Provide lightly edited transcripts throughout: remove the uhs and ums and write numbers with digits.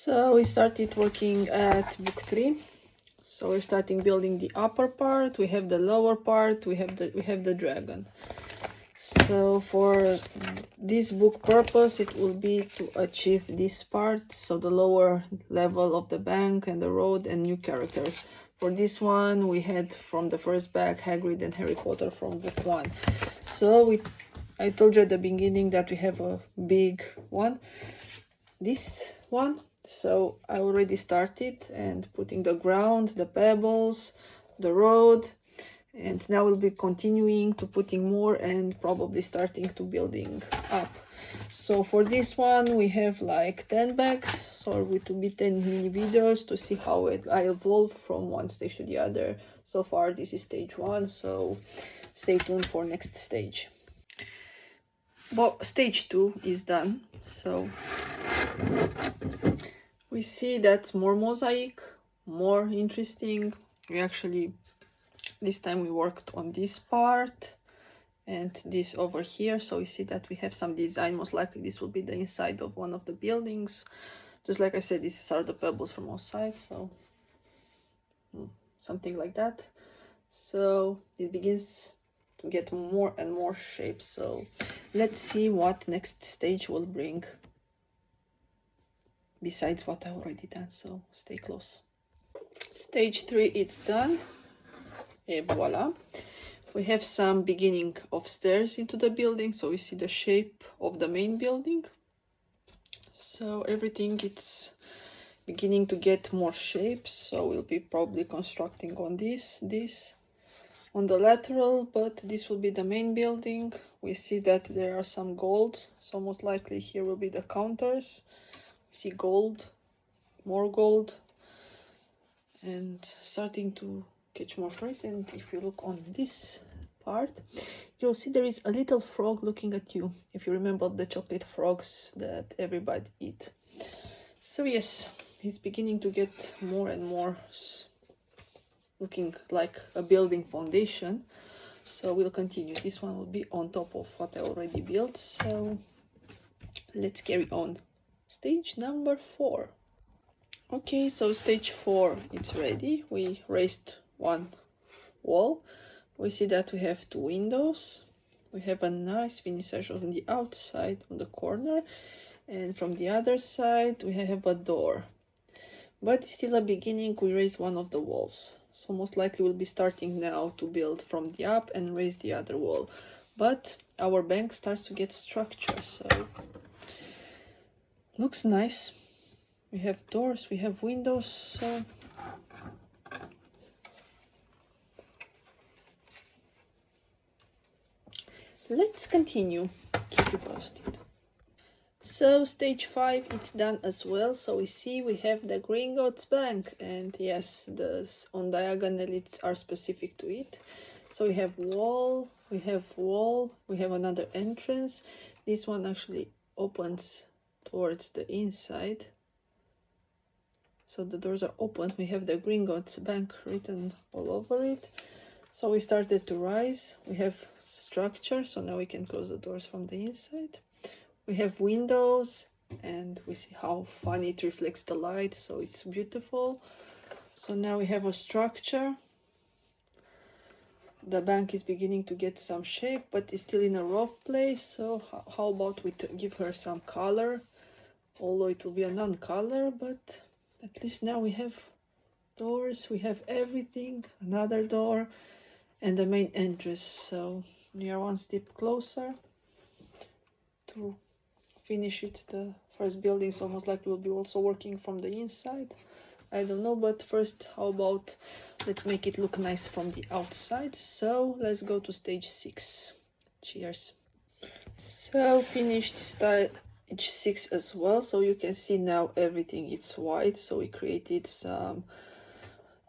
So we started working at book 3. So we're starting building the upper part. We have the lower part. We have the dragon. So for this book purpose, it will be to achieve this part. So the lower level of the bank and the road and new characters. For this one, we had from the first bag Hagrid and Harry Potter from book 1. So I told you at the beginning that we have a big one. This one. So I already started and putting the ground, the pebbles, the road, and now we'll be continuing to putting more and probably starting to building up. So for this one we have like 10 bags, so it will be 10 mini videos to see how I evolve from one stage to the other. So far this is stage 1, so stay tuned for next stage. Well, stage 2 is done, so we see that more mosaic, more interesting. We actually, this time we worked on this part and this over here, so we see that we have some design. Most likely this will be the inside of one of the buildings. Just like I said, these are the pebbles from all sides, so something like that. So it begins to get more and more shapes. So let's see what next stage will bring besides what I already done, so stay close. Stage 3, it's done, et voila. We have some beginning of stairs into the building, so we see the shape of the main building. So everything it's beginning to get more shapes, so we'll be probably constructing on this on the lateral, but this will be the main building. We see that there are some golds, so most likely here will be the counters. We see gold, more gold, and starting to catch more frames. And if you look on this part, you'll see there is a little frog looking at you, if you remember the chocolate frogs that everybody eat. So yes, it's beginning to get more and more looking like a building foundation. So we'll continue. This one will be on top of what I already built, so let's carry on. Stage number 4. Okay, so stage 4, it's ready. We raised one wall. We see that we have 2 windows. We have a nice finissage on the outside, on the corner, and from the other side we have a door. But it's still a beginning. We raise one of the walls, so most likely we'll be starting now to build from the up and raise the other wall. But our bank starts to get structure, so looks nice. We have doors, we have windows, so let's continue. Keep you posted. So stage 5, it's done as well. So we see we have the Gringotts Bank, and yes, the on diagonal it's are specific to it. So we have wall, we have another entrance. This one actually opens towards the inside, so the doors are open. We have the Gringotts Bank written all over it. So we started to rise. We have structure, so now we can close the doors from the inside. We have windows, and we see how funny it reflects the light, so it's beautiful. So now we have a structure. The bank is beginning to get some shape, but it's still in a rough place. So how about we give her some color, although it will be a non-color, but at least now we have doors, we have everything, another door, and the main entrance. So we are one step closer to finish it, the first building. So most likely we'll be also working from the inside, I don't know, but first how about let's make it look nice from the outside. So let's go to stage 6. Cheers. So finished stage 6 as well. So you can see now everything it's white, so we created some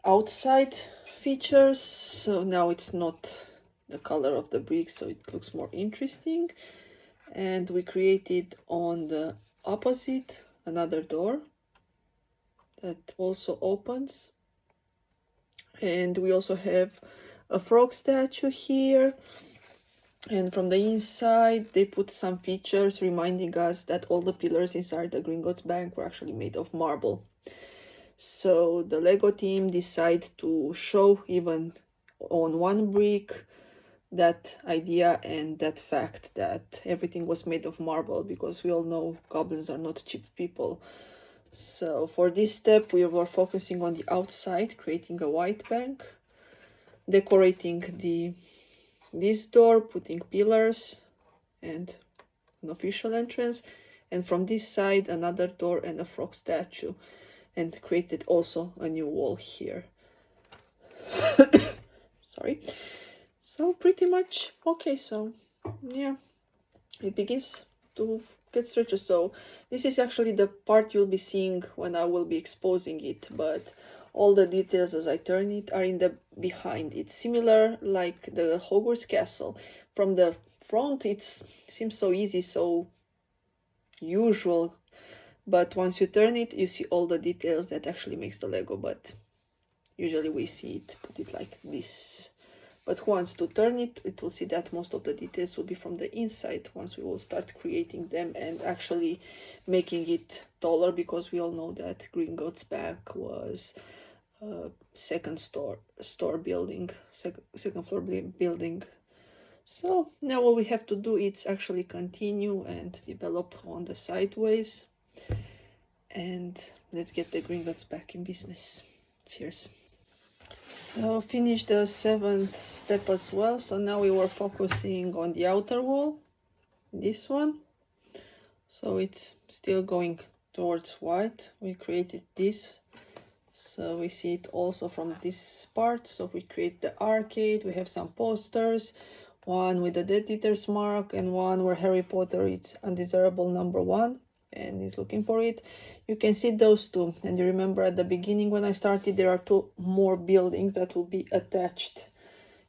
outside features, so now it's not the color of the brick, so it looks more interesting. And we created on the opposite another door that also opens, and we also have a frog statue here, And from the inside, they put some features reminding us that all the pillars inside the Gringotts Bank were actually made of marble. So the Lego team decided to show even on one brick that idea and that fact that everything was made of marble, because we all know goblins are not cheap people. So for this step, we were focusing on the outside, creating a white bank, decorating this door, putting pillars and an official entrance, and from this side another door and a frog statue, and created also a new wall here. Sorry. So pretty much okay. So yeah, it begins to get stretched. So this is actually the part you'll be seeing when I will be exposing it, but all the details as I turn it are in the behind. It's similar like the Hogwarts castle. From the front it seems so easy, so usual, but once you turn it you see all the details that actually makes the Lego. But usually we see it, put it like this. But once to turn it, it will see that most of the details will be from the inside once we will start creating them and actually making it taller, because we all know that Gringotts Bank was a second building, second floor building. So now all we have to do is actually continue and develop on the sideways, and let's get the Gringotts back in business. Cheers. So finish the 7th step as well. So now we were focusing on the outer wall, this one. So it's still going towards white. We created this, so we see it also from this part. So we create the arcade. We have some posters, one with the Death Eater's mark and one where Harry Potter is undesirable #1 and is looking for it. You can see those two, and you remember at the beginning when I started there are 2 more buildings that will be attached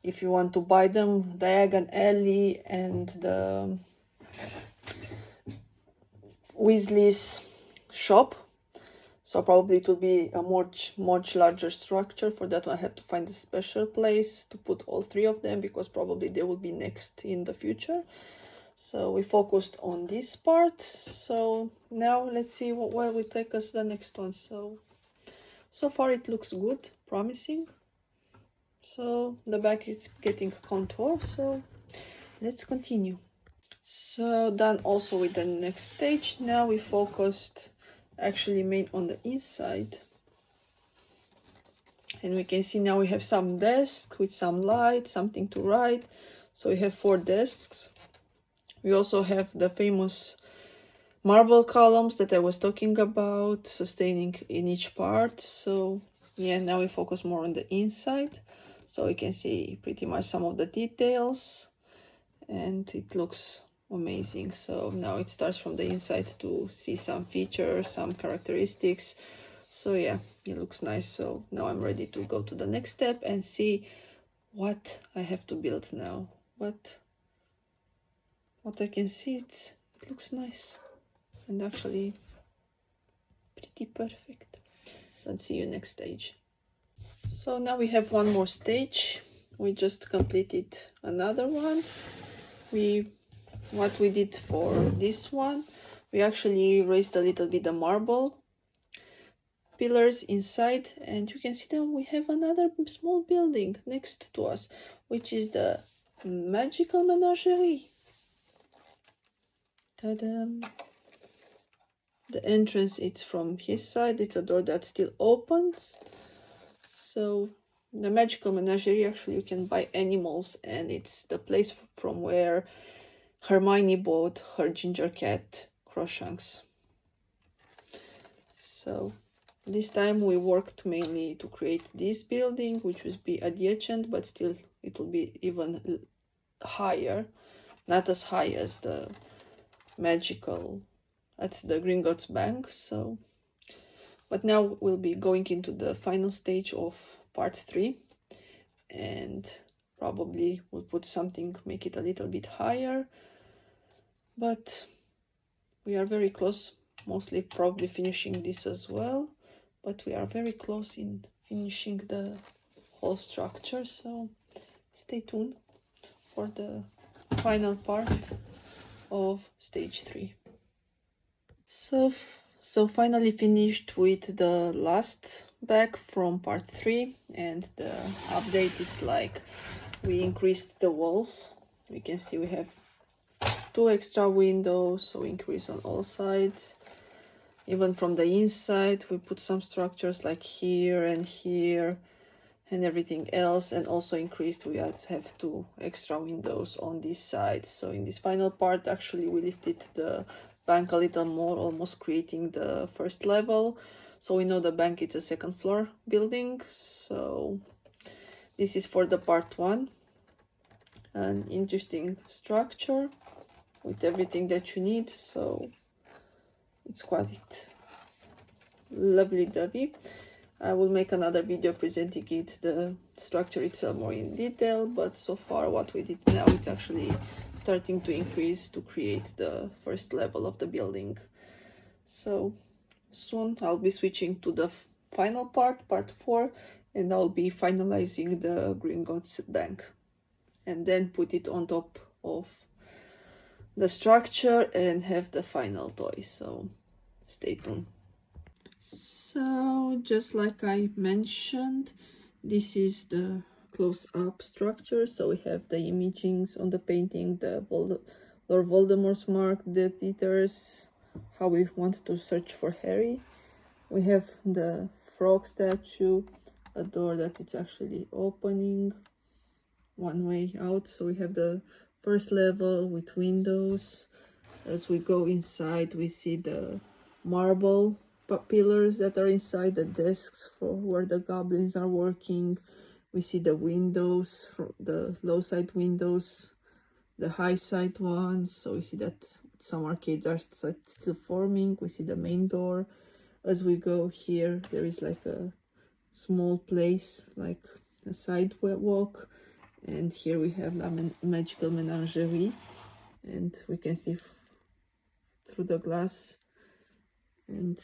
if you want to buy them, Diagon Alley and the Weasley's shop. So probably it will be a much larger structure. For that one I have to find a special place to put all 3 of them, because probably they will be next in the future. So we focused on this part. So now let's see where will take us the next one. So far it looks good, promising. So the back is getting contour, so let's continue. So done also with the next stage. Now we focused actually main on the inside, and we can see now we have some desk with some light, something to write. So we have 4 desks. We also have the famous marble columns that I was talking about, sustaining in each part. So yeah, now we focus more on the inside, so we can see pretty much some of the details, and it looks amazing. So now it starts from the inside to see some features, some characteristics. So yeah, it looks nice. So now I'm ready to go to the next step and see what I have to build now. But what I can see, it looks nice and actually pretty perfect. So let's see you next stage. So now we have one more stage. We just completed another one. What we did for this one, we actually raised a little bit the marble pillars inside, and you can see that we have another small building next to us, which is the magical menagerie. Ta-da! The entrance, it's from his side. It's a door that still opens. So the magical menagerie, actually you can buy animals, and it's the place from where Hermione bought her ginger cat Crookshanks. So this time we worked mainly to create this building, which will be adjacent, but still it will be even higher, not as high as the magical at the Gringotts Bank. So but now we'll be going into the final stage of part 3, and probably we'll put something, make it a little bit higher, but we are very close, mostly probably finishing this as well, but we are very close in finishing the whole structure. So stay tuned for the final part of stage 3. So finally finished with the last back from part 3, and the update is like we increased the walls. We can see we have 2 extra windows, so increase on all sides. Even from the inside we put some structures like here and everything else, and also increased we have 2 extra windows on this side. So in this final part actually we lifted the bank a little more, almost creating the first level. So we know the bank is a 2nd floor building. So this is for the part 1, an interesting structure with everything that you need, so it's quite lovely-dovey. I will make another video presenting it, the structure itself, more in detail, but so far what we did now, it's actually starting to increase to create the first level of the building. So soon I'll be switching to the final part, part 4, and I'll be finalizing the Gringotts bank and then put it on top of the structure and have the final toy. So stay tuned. So just like I mentioned, this is the close-up structure. So we have the imagings on the painting, the Lord Voldemort's mark, the Eaters, how we want to search for Harry. We have the frog statue, a door that it's actually opening one way out. So we have the first level with windows. As we go inside, we see the marble pillars that are inside the desks for where the goblins are working. We see the windows, the low side windows, the high side ones. So we see that some arcades are still forming. We see the main door. As we go here, there is like a small place, like a sidewalk. And here we have la magical menagerie. And we can see through the glass and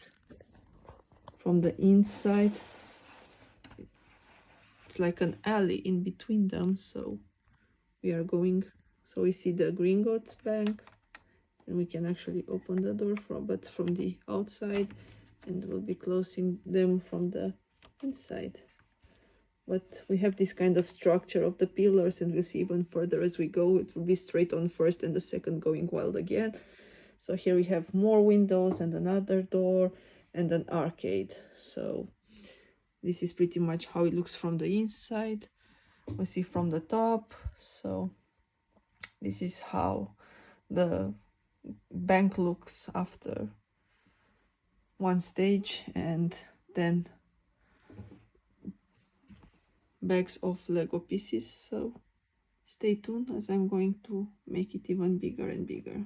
from the inside it's like an alley in between them. So we are going, so we see the Gringotts bank, and we can actually open the door from the outside, and we'll be closing them from the inside. But we have this kind of structure of the pillars, and we'll see even further as we go. It will be straight on first and the second going wild again. So here we have more windows and another door and an arcade. So this is pretty much how it looks from the inside. We see from the top. So this is how the bank looks after one stage, and then bags of Lego pieces. So stay tuned as I'm going to make it even bigger and bigger.